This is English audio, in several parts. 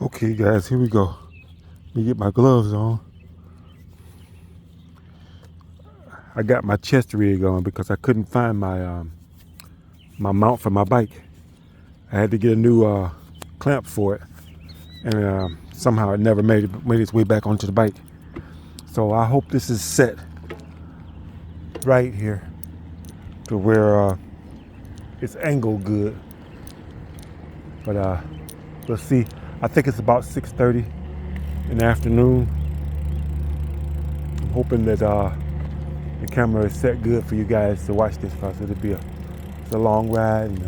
Okay, guys, here we go. Let me get my gloves on. I got my chest rig on because I couldn't find my mount for my bike. I had to get a new clamp for it, and somehow it never made its way back onto the bike. So I hope this is set right here to where it's angled good. But we'll see. I think it's about 6:30 in the afternoon. I'm hoping that the camera is set good for you guys to watch this, because it's a long ride, and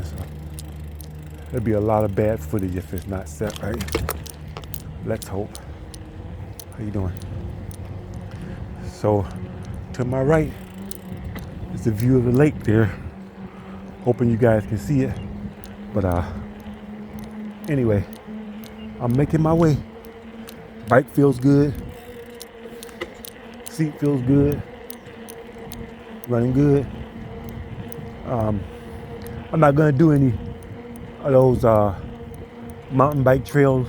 there'll be a lot of bad footage if it's not set right. Let's hope. How you doing? So to my right is the view of the lake there. Hoping you guys can see it. But anyway, I'm making my way. Bike feels good. Seat feels good. Running good. I'm not gonna do any of those mountain bike trails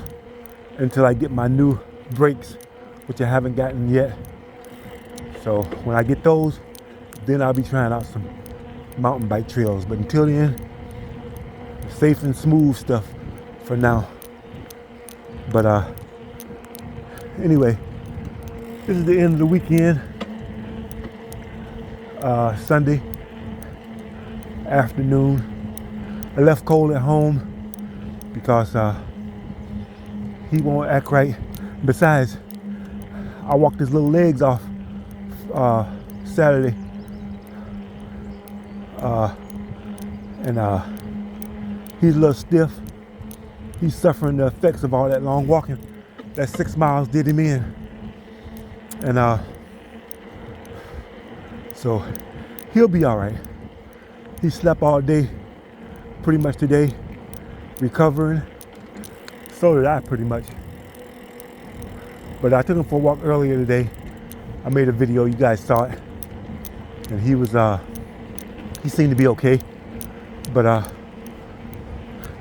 until I get my new brakes, which I haven't gotten yet. So when I get those, then I'll be trying out some mountain bike trails. But until then, safe and smooth stuff for now. But anyway, this is the end of the weekend. Sunday afternoon. I left Cole at home because he won't act right. Besides, I walked his little legs off Saturday, and he's a little stiff. He's suffering the effects of all that long walking. That 6 miles did him in, and so he'll be all right. He slept all day, pretty much today, recovering. So did I, pretty much. But I took him for a walk earlier today. I made a video, you guys saw it, and he seemed to be okay. But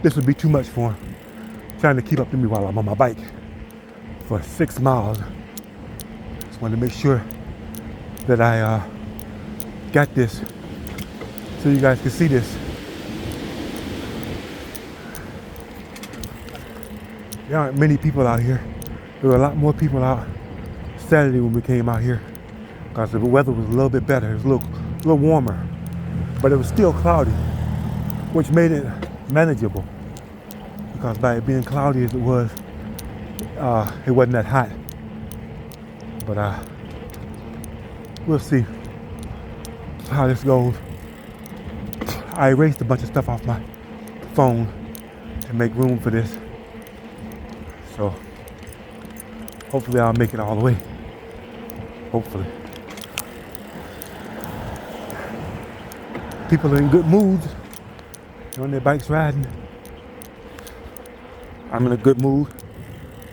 this would be too much for him, trying to keep up to me while I'm on my bike for 6 miles. Just wanted to make sure that I got this so you guys can see this. There aren't many people out here. There were a lot more people out Saturday when we came out here because the weather was a little bit better. It was a little warmer, but it was still cloudy, which made it manageable, because by it being cloudy as it was, it wasn't that hot. But we'll see how this goes. I erased a bunch of stuff off my phone to make room for this. So hopefully I'll make it all the way. Hopefully. People are in good moods. They're on their bikes riding. I'm in a good mood.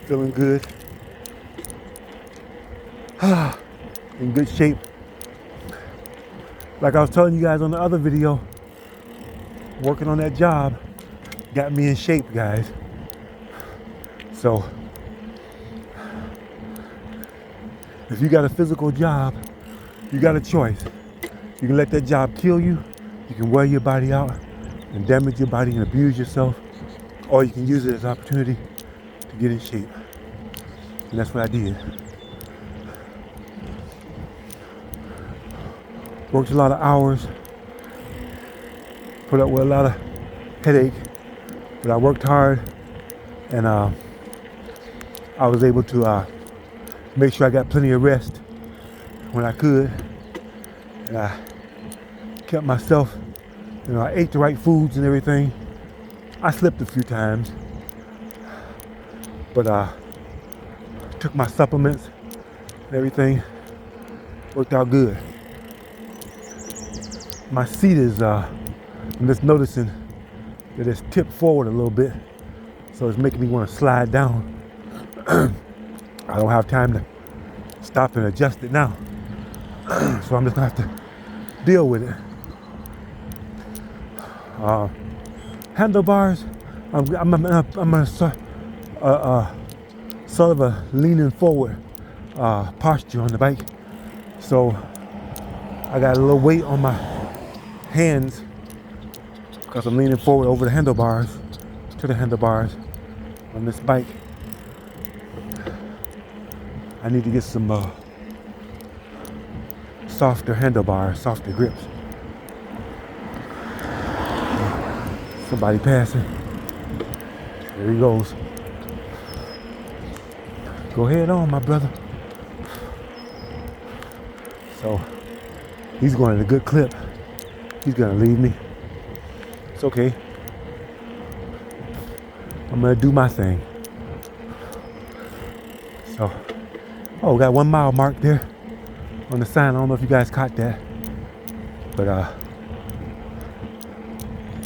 Feeling good. In good shape. Like I was telling you guys on the other video, working on that job got me in shape, guys. So if you got a physical job, you got a choice. You can let that job kill you. You can wear your body out and damage your body and abuse yourself, or you can use it as an opportunity to get in shape. And that's what I did. Worked a lot of hours, put up with a lot of headache, but I worked hard, and I was able to make sure I got plenty of rest when I could, and I kept myself, I ate the right foods and everything. I slipped a few times, but took my supplements and everything, worked out good. My seat is, I'm just noticing that it's tipped forward a little bit, so it's making me want to slide down. I don't have time to stop and adjust it now, so I'm just gonna have to deal with it. Handlebars, I'm gonna sort of a leaning forward posture on the bike. So I got a little weight on my hands because I'm leaning forward over the handlebars, to the handlebars on this bike. I need to get some softer handlebars, softer grips. Somebody passing. There he goes. Go ahead on, my brother. So he's going at a good clip. He's gonna leave me. It's okay. I'm gonna do my thing. So, oh, got 1 mile mark there on the sign. I don't know if you guys caught that, but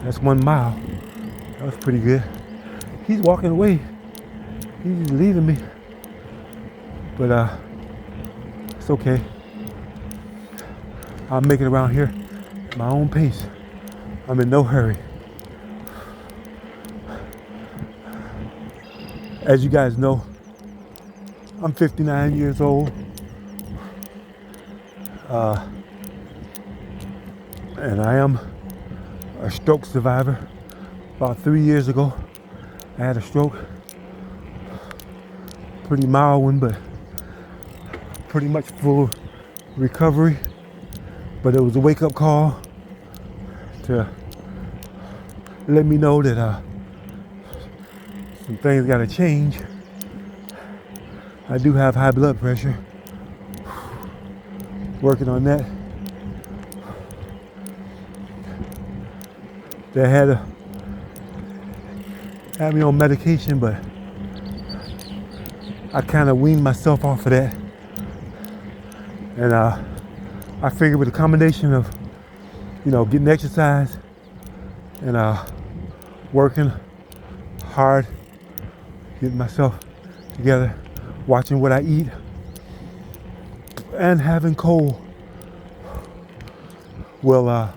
that's 1 mile. That was pretty good. He's walking away. He's leaving me, but it's okay. I'll make it around here at my own pace. I'm in no hurry. As you guys know, I'm 59 years old. And I am a stroke survivor. About 3 years ago, I had a stroke. Pretty mild one, but pretty much full recovery. But it was a wake-up call to let me know that some things gotta change. I do have high blood pressure. Working on that. They had me on medication, but I kind of weaned myself off of that. And I figured with a combination of, getting exercise and working hard, getting myself together, watching what I eat, and having cold will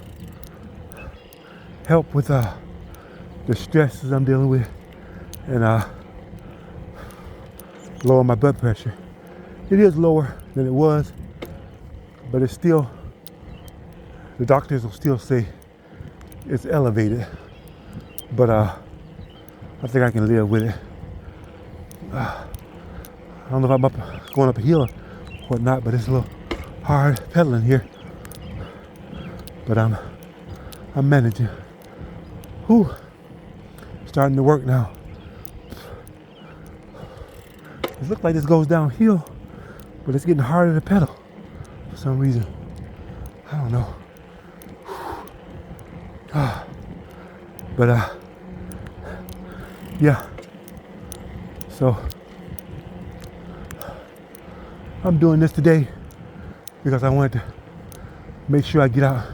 help with the stresses I'm dealing with and lower my blood pressure. It is lower than it was, but it's still, the doctors will still say it's elevated, but I think I can live with it. I don't know if I'm going up a hill or whatnot, but it's a little hard pedaling here. But I'm managing. Whew. Starting to work now. It looks like this goes downhill, but it's getting harder to pedal for some reason. I don't know. But yeah. So I'm doing this today because I wanted to make sure I get out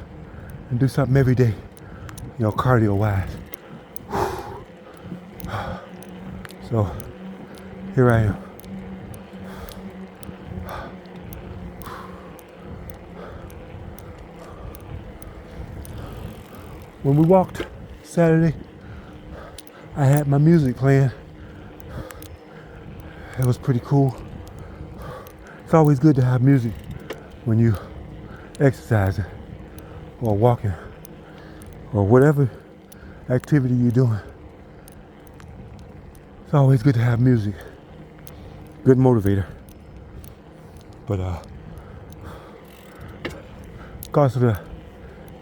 and do something every day, cardio wise. So here I am. When we walked Saturday, I had my music playing. It was pretty cool. It's always good to have music when you exercising or walking or whatever activity you're doing. It's always good to have music. Good motivator. But because of the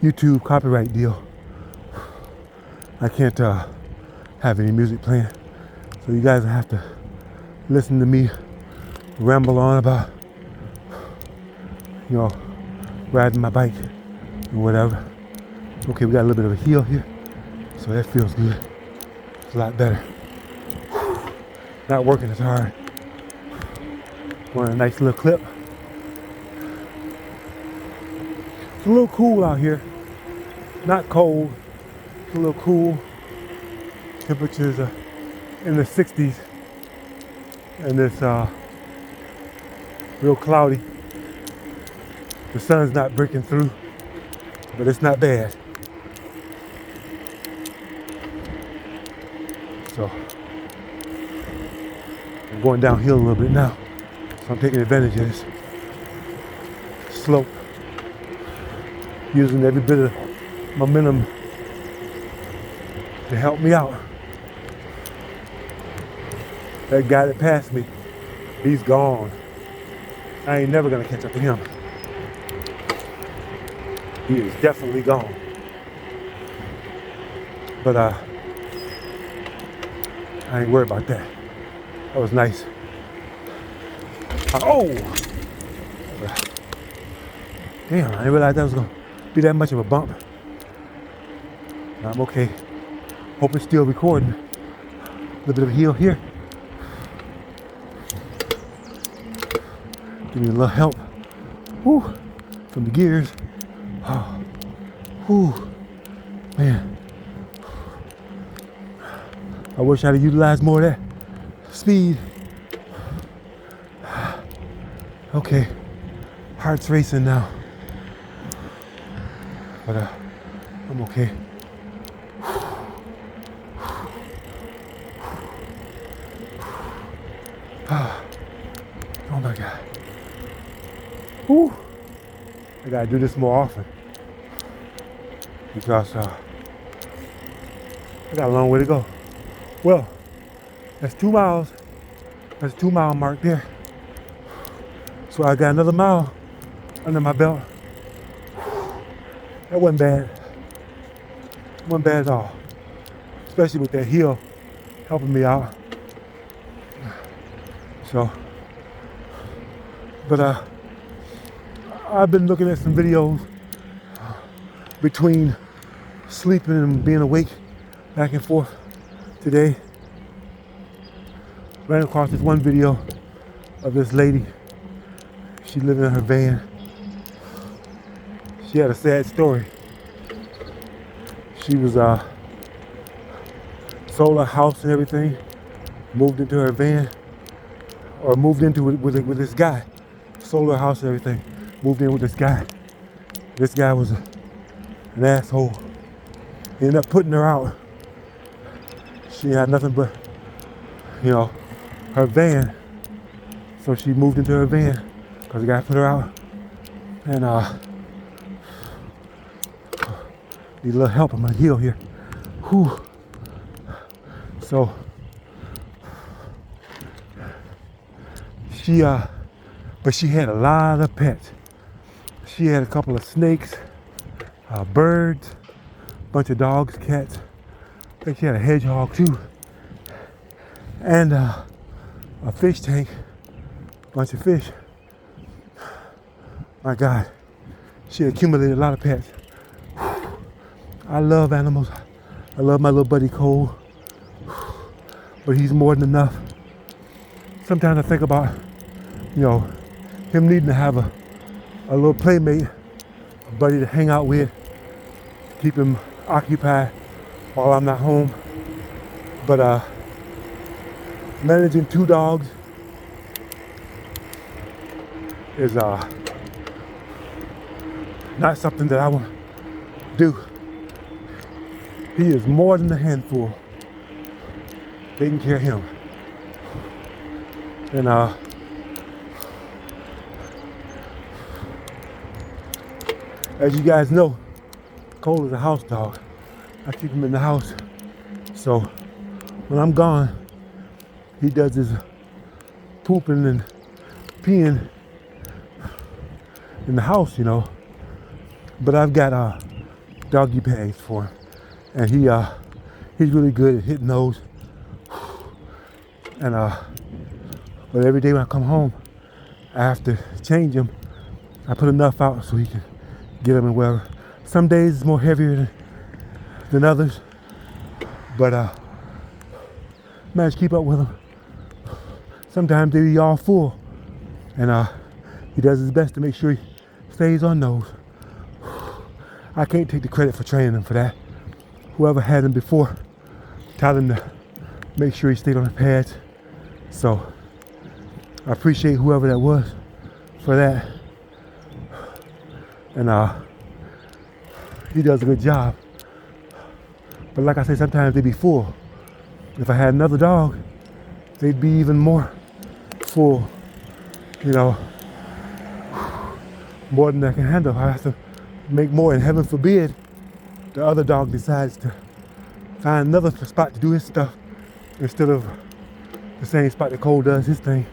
YouTube copyright deal, I can't have any music playing. So you guys have to listen to me ramble on about, riding my bike and whatever. Okay, we got a little bit of a hill here, so that feels good. It's a lot better. Not working as hard. Going a nice little clip. It's a little cool out here. Not cold. It's a little cool. Temperatures are in the 60s. And it's real cloudy. The sun's not breaking through, but it's not bad. So I'm going downhill a little bit now, so I'm taking advantage of this slope, using every bit of momentum to help me out. That guy that passed me, he's gone. I ain't never gonna catch up to him. He is definitely gone. But I ain't worried about that. That was nice. Oh! Damn, I didn't realize that was gonna be that much of a bump. I'm okay. Hope it's still recording. A little bit of a heel here. Give me a little help. Whew. From the gears. Oh. Whew. Man. I wish I'd have utilized more of that speed. Okay. Heart's racing now. But I'm okay. Oh my God. Whew. I gotta do this more often because I got a long way to go. Well, that's 2 miles. That's a 2 mile mark there. So I got another mile under my belt. That wasn't bad. Wasn't bad at all. Especially with that heel helping me out. So, but I've been looking at some videos between sleeping and being awake back and forth today. Ran across this one video of this lady. She lived in her van. She had a sad story. She was sold her house and everything, moved into her van, or moved into it with this guy. Sold her house and everything, moved in with this guy. This guy was an asshole. He ended up putting her out. She had nothing but, her van. So she moved into her van because the guy put her out. And need a little help on my heel here. Whew. So but she had a lot of pets. She had a couple of snakes, birds, a bunch of dogs, cats. I think she had a hedgehog too. And a fish tank, a bunch of fish. My God, she accumulated a lot of pets. I love animals. I love my little buddy Cole, but he's more than enough. Sometimes I think about, him needing to have a little playmate, a buddy to hang out with, keep him occupied while I'm not home. But managing 2 dogs is not something that I want to do. He is more than a handful. Taking care of him. And as you guys know, Cole is a house dog. I keep him in the house. So when I'm gone, he does his pooping and peeing in the house, But I've got doggy bags for him. And he's really good at hitting those. And but every day when I come home, I have to change him. I put enough out so he can get him and wherever. Some days it's more heavier than others, but manage to keep up with him. Sometimes they be all full, and he does his best to make sure he stays on those. I can't take the credit for training him for that. Whoever had him before, tell him to make sure he stayed on the pads. So I appreciate whoever that was for that. And he does a good job. But like I say, sometimes they be full. If I had another dog, they'd be even more full, you know, more than I can handle. I have to make more, and heaven forbid the other dog decides to find another spot to do his stuff instead of the same spot that Cole does his thing.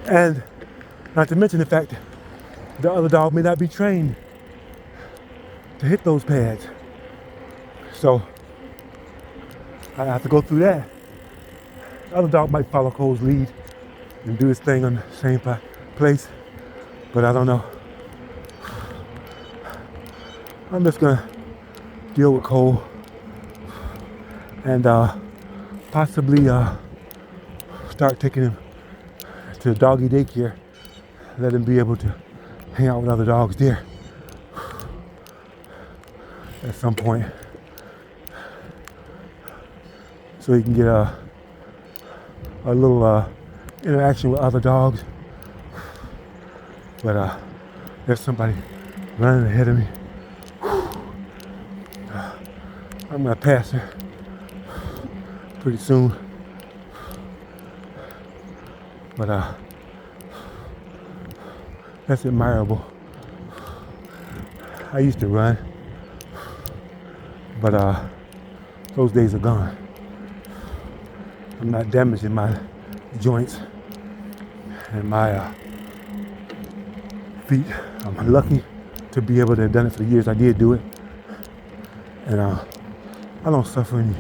And not to mention the fact that the other dog may not be trained to hit those pads. So I have to go through that. The other dog might follow Cole's lead and do his thing on the same place, but I don't know. I'm just gonna deal with Cole and possibly start taking him to doggy daycare, let him be able to hang out with other dogs there at some point, so he can get a little interaction with other dogs. But there's somebody running ahead of me. I'm gonna pass her pretty soon. But that's admirable. I used to run, but those days are gone. I'm not damaging my joints and my feet. I'm lucky to be able to have done it for the years I did do it. And I don't suffer any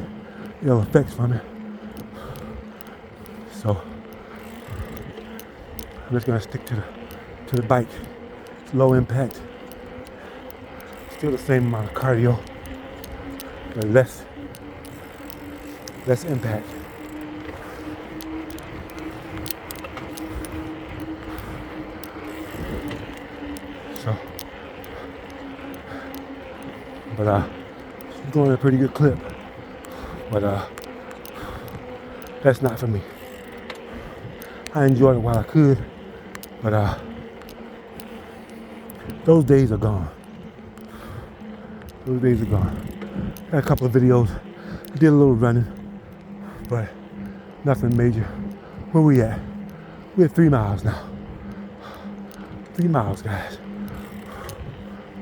ill effects from it. So I'm just gonna stick to the bike. It's low impact. Still the same amount of cardio, but less impact. So, but she's going at a pretty good clip. But that's not for me. I enjoyed it while I could, but those days are gone. Those days are gone. Got a couple of videos. I did a little running, but nothing major. Where we at? We're at 3 miles now. 3 miles, guys.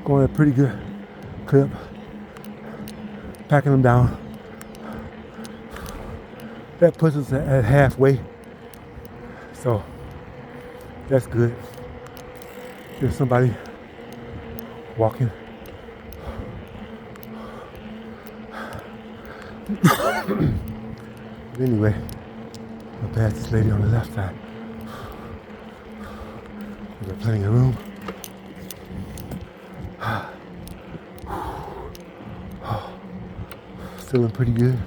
Going at a pretty good clip. Packing them down. That puts us at halfway. So that's good. There's somebody walking. But anyway, I'll pass this lady on the left side. We've got plenty of room. Feeling pretty good.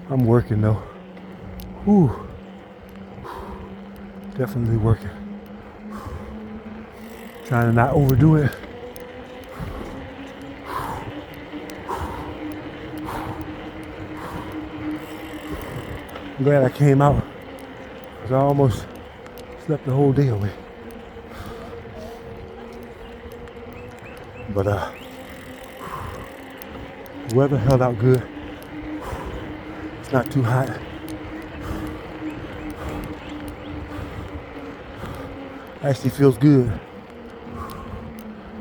I'm working though. Whew. Definitely working. Trying to not overdo it. I'm glad I came out, because I almost slept the whole day away. But the weather held out good. It's not too hot. Actually feels good.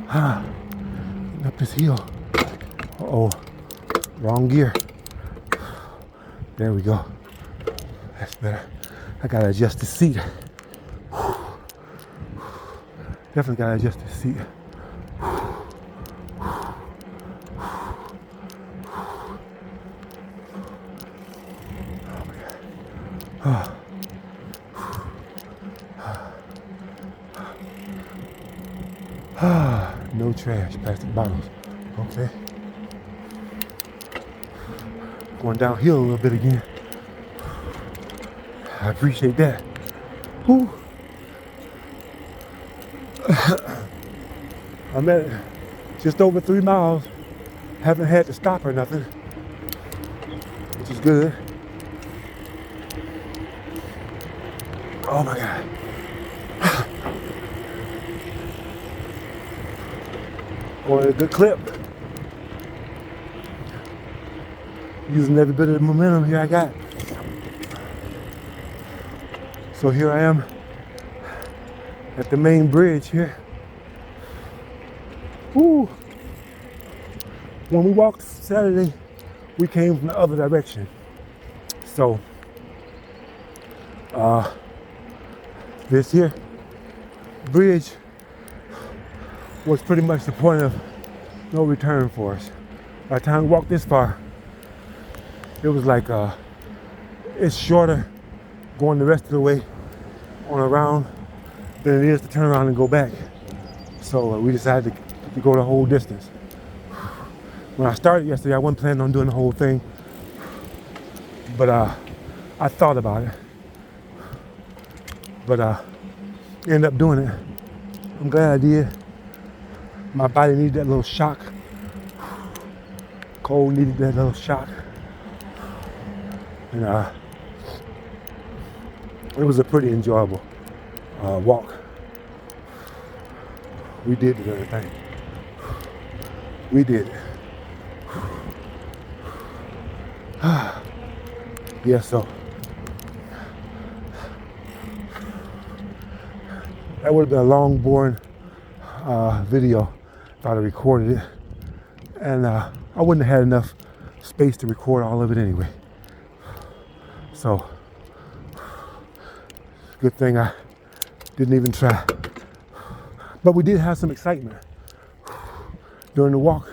Getting up this hill. Uh-oh, wrong gear. There we go. That's better. I gotta adjust the seat. Definitely gotta adjust the seat. No trash, plastic bottles. Okay. Going downhill a little bit again. I appreciate that. Whew. I'm at just over 3 miles. Haven't had to stop or nothing, which is good. Oh my God. Going at a good clip. Using every bit of the momentum here I got. So here I am at the main bridge here. Woo. When we walked Saturday, we came from the other direction. So this here bridge was pretty much the point of no return for us. By the time we walked this far, it was like it's shorter going the rest of the way on around than it is to turn around and go back. So we decided to go the whole distance. When I started yesterday, I wasn't planning on doing the whole thing, but I thought about it. But ended up doing it. I'm glad I did. My body needed that little shock. Cole needed that little shock. And it was a pretty enjoyable walk. We did the other thing. We did it. Yeah, so that would have been a long, boring video if I'd have recorded it. And I wouldn't have had enough space to record all of it anyway. So, good thing I didn't even try. But we did have some excitement during the walk.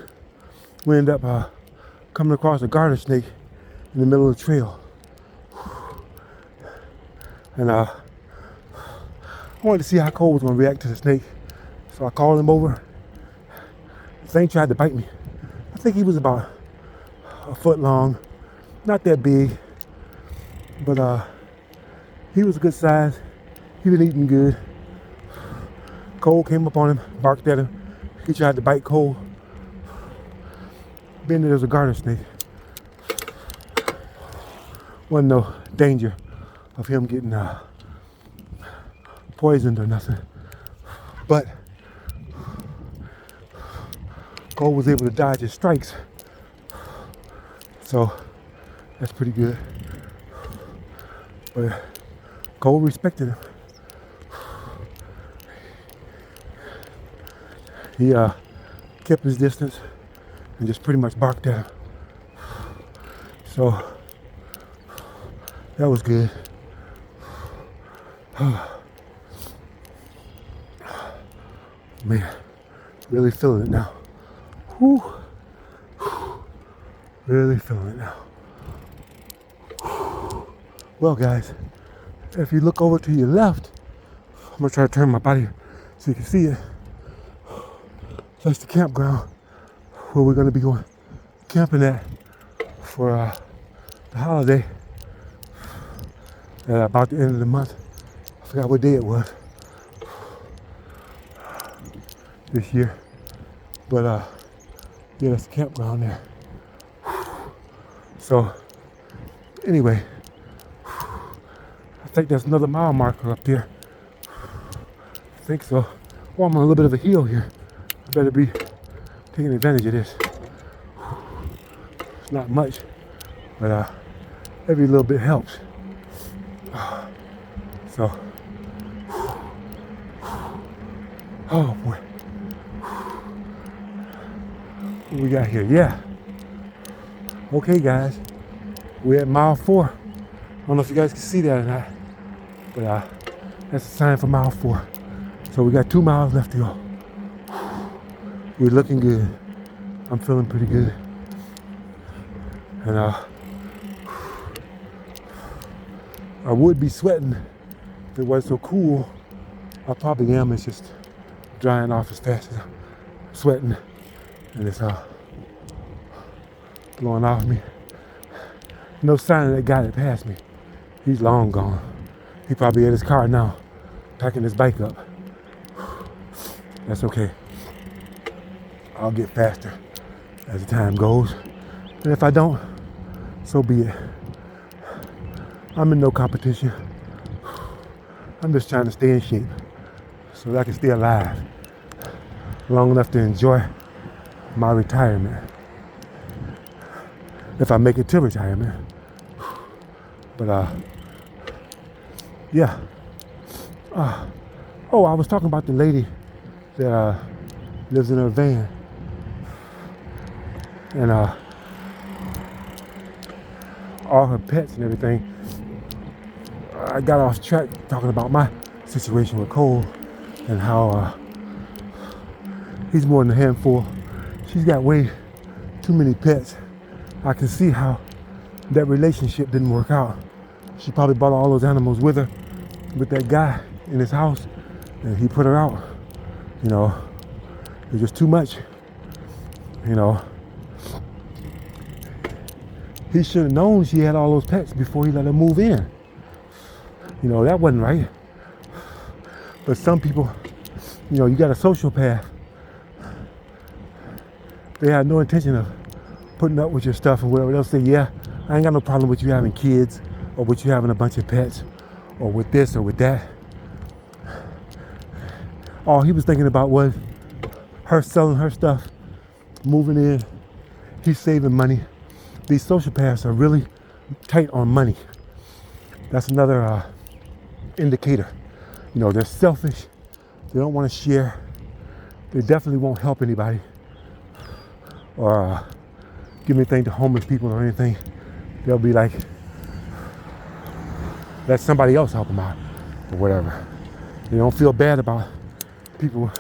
We ended up coming across a garter snake in the middle of the trail. And I wanted to see how Cole was going to react to the snake. So I called him over. The thing tried to bite me. I think he was about a foot long. Not that big. But he was a good size. He was eating good. Cole came up on him, barked at him. He tried to bite Cole. Being that there was a garter snake, wasn't no danger of him getting poisoned or nothing. But Cole was able to dodge his strikes. So that's pretty good. But Cole respected him. He kept his distance and just pretty much barked at him. So that was good. Man, really feeling it now. Whew. Really feeling it now. Well, guys, if you look over to your left, I'm gonna try to turn my body so you can see it. That's the campground where we're gonna be going camping at for the holiday at about the end of the month. I forgot what day it was this year, but yeah, that's the campground there. So anyway, I think there's another mile marker up there. I think so. Oh, I'm on a little bit of a hill here. I better be taking advantage of this. It's not much, but every little bit helps. So, oh boy. What we got here? Yeah. Okay, guys. We're at mile 4. I don't know if you guys can see that or not, but that's a sign for mile 4. So we got 2 miles left to go. We're looking good. I'm feeling pretty good. And I would be sweating if it wasn't so cool. I probably am. It's just drying off as fast as I'm sweating. And it's blowing off me. No sign of that guy that passed me. He's long gone. He probably at his car now, packing his bike up. That's okay. I'll get faster as the time goes. And if I don't, so be it. I'm in no competition. I'm just trying to stay in shape so that I can stay alive long enough to enjoy my retirement. If I make it to retirement. But yeah, Oh, I was talking about the lady that lives in her van, and all her pets and everything. I got off track talking about my situation with Cole and how he's more than a handful. She's got way too many pets. I can see how that relationship didn't work out. She probably brought all those animals with her, with that guy in his house, and he put her out. You know, it was just too much. You know, he should have known she had all those pets before he let her move in. You know, that wasn't right. But some people, you know, you got a sociopath. They have no intention of putting up with your stuff and whatever. They'll say, yeah, I ain't got no problem with you having kids or with you having a bunch of pets or with this or with that. All he was thinking about was her selling her stuff, moving in, he's saving money. These sociopaths are really tight on money. That's another indicator. You know, they're selfish. They don't want to share. They definitely won't help anybody or give anything to homeless people or anything. They'll be like, let somebody else help them out or whatever. They don't feel bad about people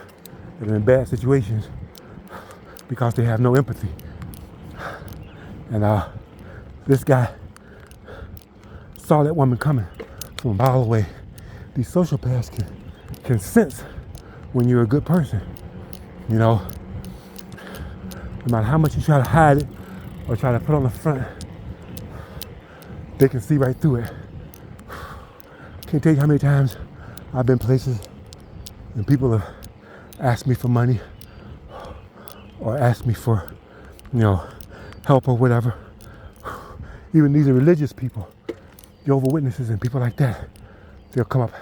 that are in bad situations because they have no empathy. And this guy saw that woman coming from a mile away. These sociopaths can sense when you're a good person. You know, no matter how much you try to hide it or try to put on the front, they can see right through it. Can't tell you how many times I've been places and people have asked me for money or asked me for, you know, help or whatever. Even these are religious people, Jehovah's Witnesses and people like that. They'll come up,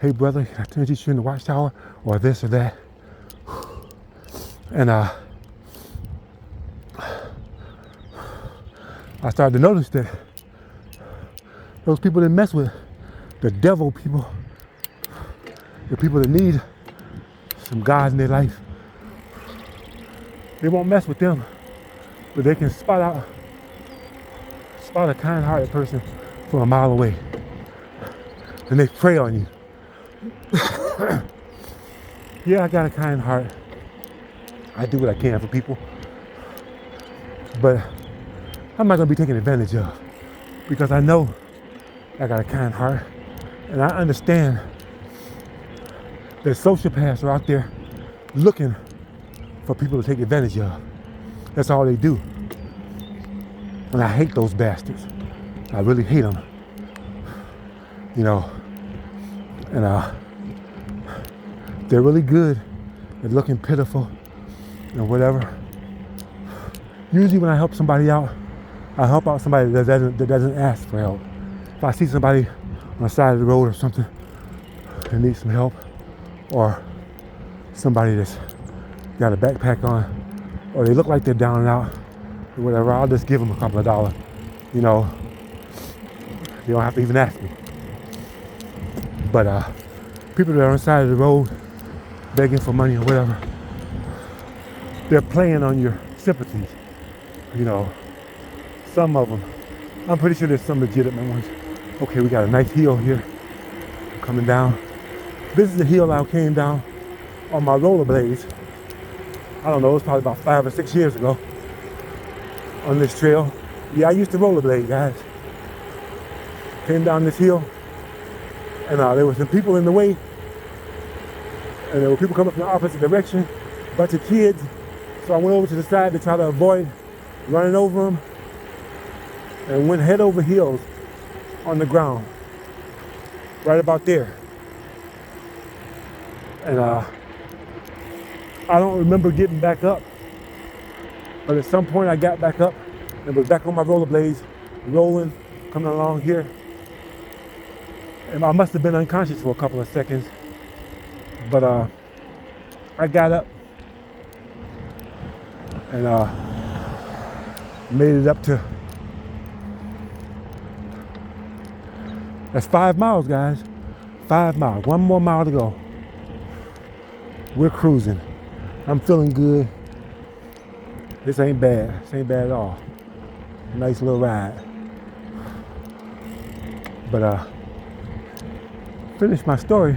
hey brother, can I turn you in the watchtower or this or that? And I started to notice that those people that mess with the devil people, the people that need some God in their life, they won't mess with them, but they can spot a kind-hearted person from a mile away, and they prey on you. Yeah, I got a kind heart. I do what I can for people, but I'm not gonna be taken advantage of because I know I got a kind heart, and I understand that sociopaths are out there looking for people to take advantage of. That's all they do. And I hate those bastards. I really hate them. You know, and they're really good at looking pitiful and whatever. Usually when I help somebody out, I help out somebody that doesn't ask for help. If I see somebody on the side of the road or something that needs some help, or somebody that's got a backpack on, or they look like they're down and out, or whatever, I'll just give them a couple of dollars. You know, you don't have to even ask me. But people that are on the side of the road begging for money or whatever, they're playing on your sympathies. You know, some of them. I'm pretty sure there's some legitimate ones. Okay, we got a nice hill here coming down. This is the hill I came down on my rollerblades. I don't know, it was probably about 5 or 6 years ago on this trail. Yeah, I used to rollerblade, guys. Came down this hill, and there were some people in the way, and there were people coming from the opposite direction, a bunch of kids. So I went over to the side to try to avoid running over them, and went head over heels on the ground, right about there. And I don't remember getting back up, but at some point I got back up and was back on my rollerblades, rolling, coming along here. And I must have been unconscious for a couple of seconds, but I got up and made it up to, that's 5 miles, guys. 5 miles. 1 more mile to go. We're cruising. I'm feeling good. This ain't bad. This ain't bad at all. Nice little ride. But finish my story.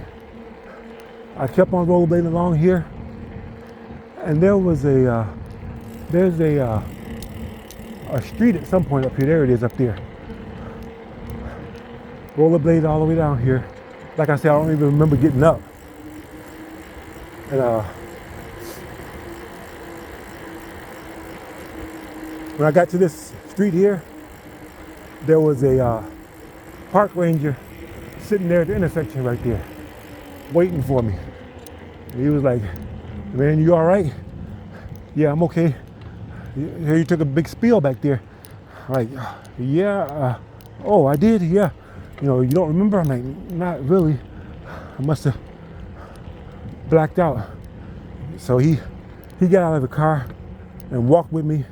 I kept on rollerblading along here, and there's a street at some point up here. There it is up there. Rollerblade all the way down here. Like I said, I don't even remember getting up. And when I got to this street here, there was a park ranger sitting there at the intersection right there, waiting for me. And he was like, "Man, you all right?" "Yeah, I'm okay." "Here, you took a big spill back there." I'm like, "Yeah, oh, I did, yeah. You don't remember?" I'm like, "Not really. I must have blacked out." So he got out of the car and walked with me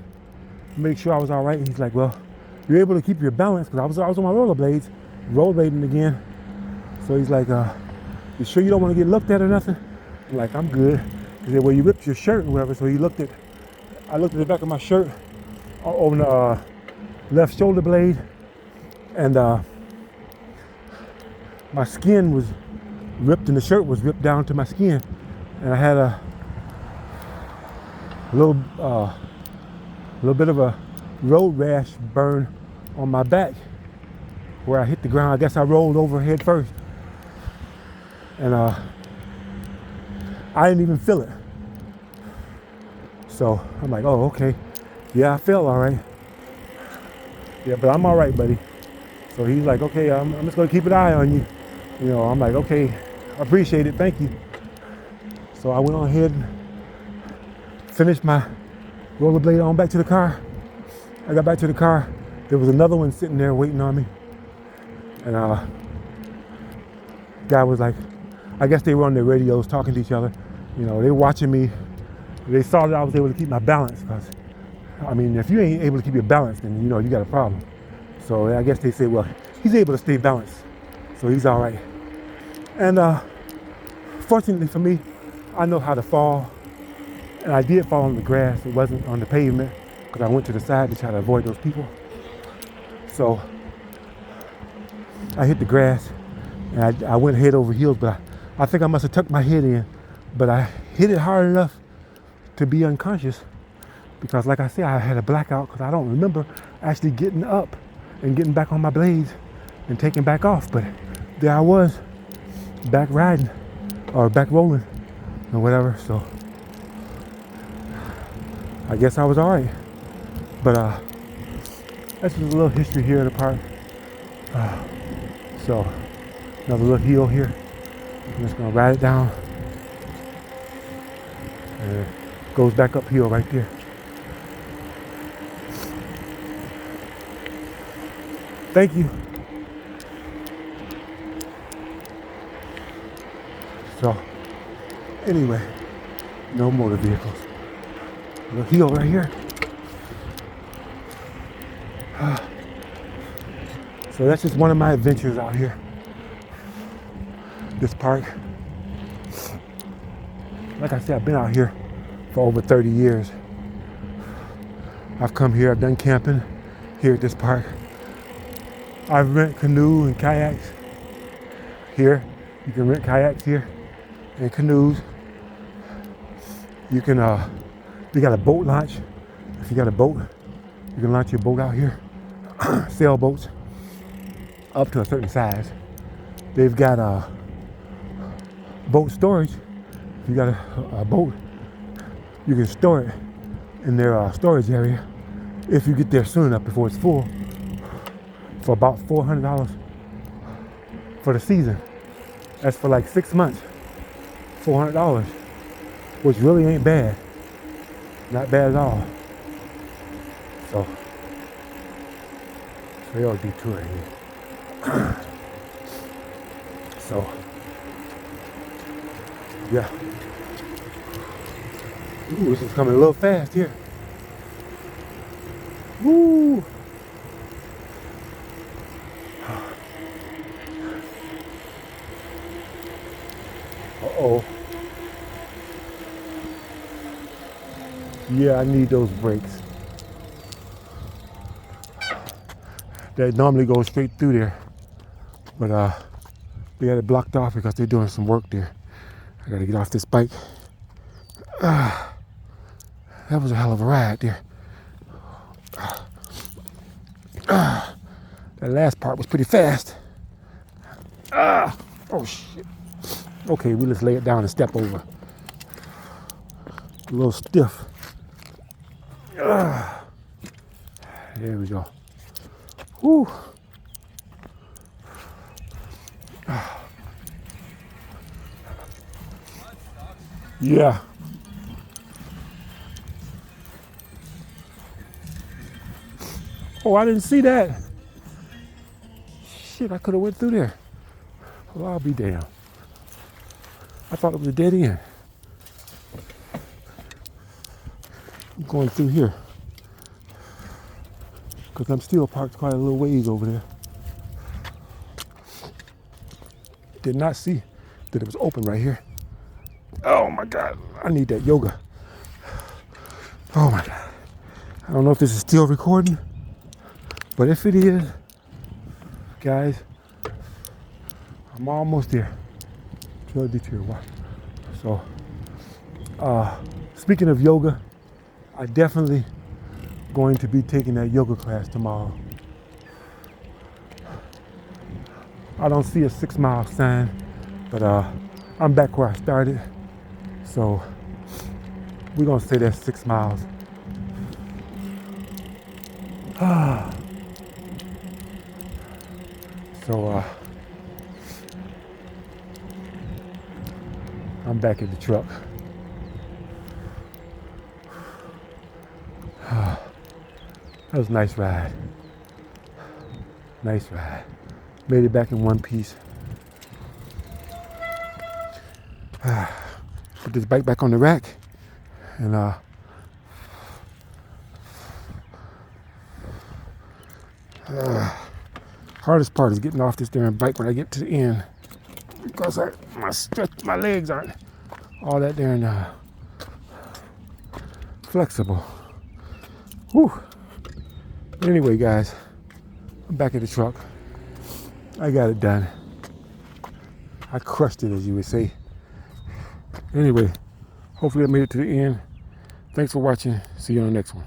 to make sure I was all right. And he's like, "Well, you're able to keep your balance," because I was on my rollerblades, rollerblading again. So he's like, "You sure you don't want to get looked at or nothing?" I'm like, "I'm good." He said, "Well, you ripped your shirt or whatever." So I looked at the back of my shirt on the left shoulder blade, and my skin was ripped, and the shirt was ripped down to my skin, and I had a little bit of a road rash burn on my back where I hit the ground. I guess I rolled over head first, and I didn't even feel it. So I'm like, "Oh, okay. Yeah, I feel all right. Yeah, but I'm all right, buddy." So he's like, "Okay, I'm just gonna keep an eye on you." I'm like, "Okay, I appreciate it, thank you." So I went on ahead and finished my rollerblade on back to the car. I got back to the car. There was another one sitting there waiting on me. And guy was like, I guess they were on their radios talking to each other. They were watching me. They saw that I was able to keep my balance, because, if you ain't able to keep your balance, then you got a problem. So I guess they said, well, he's able to stay balanced, so he's all right. And fortunately for me, I know how to fall. And I did fall on the grass. It wasn't on the pavement, because I went to the side to try to avoid those people. So I hit the grass, and I went head over heels, but I think I must have tucked my head in, but I hit it hard enough to be unconscious, because like I said, I had a blackout, because I don't remember actually getting up and getting back on my blades and taking back off. But there I was, back riding, or back rolling, or whatever. So I guess I was all right. But that's just a little history here in the park. So another little hill here. I'm just gonna ride it down, and it goes back uphill right there. Thank you. So anyway, no motor vehicles. A little hill right here. So that's just one of my adventures out here. This park. Like I said, I've been out here for over 30 years. I've come here, I've done camping here at this park. I've rent canoe and kayaks here. You can rent kayaks here and canoes. You can, you got a boat launch. If you got a boat, you can launch your boat out here. Sailboats up to a certain size. They've got boat storage. If you got a boat, you can store it in their storage area if you get there soon enough before it's full, for about $400 for the season. That's for like 6 months. $400, which really ain't bad. Not bad at all. So trail detour here. So yeah. Ooh, this is coming a little fast here. Woo! Uh-oh. Yeah, I need those brakes. That normally goes straight through there. But we had it blocked off because they're doing some work there. I gotta get off this bike. That was a hell of a ride there. That last part was pretty fast. Oh shit. Okay, we just lay it down and step over. A little stiff. There we go. Whew. Yeah. Oh, I didn't see that. Shit, I could have went through there. Well, I'll be damned. I thought it was a dead end. I'm going through here. Because I'm still parked quite a little ways over there. Did not see that it was open right here. Oh my God, I need that yoga. Oh my God. I don't know if this is still recording, but if it is, guys, I'm almost there. So, speaking of yoga, I definitely going to be taking that yoga class tomorrow. I don't see a 6 mile sign, but I'm back where I started. So we're gonna say that's 6 miles. So I'm back in the truck. That was a nice ride. Nice ride. Made it back in one piece. Put this bike back on the rack, and hardest part is getting off this damn bike when I get to the end, because my legs aren't all that damn flexible. Whew. Anyway, guys, I'm back in the truck. I got it done. I crushed it, as you would say. Anyway, hopefully I made it to the end. Thanks for watching. See you on the next one.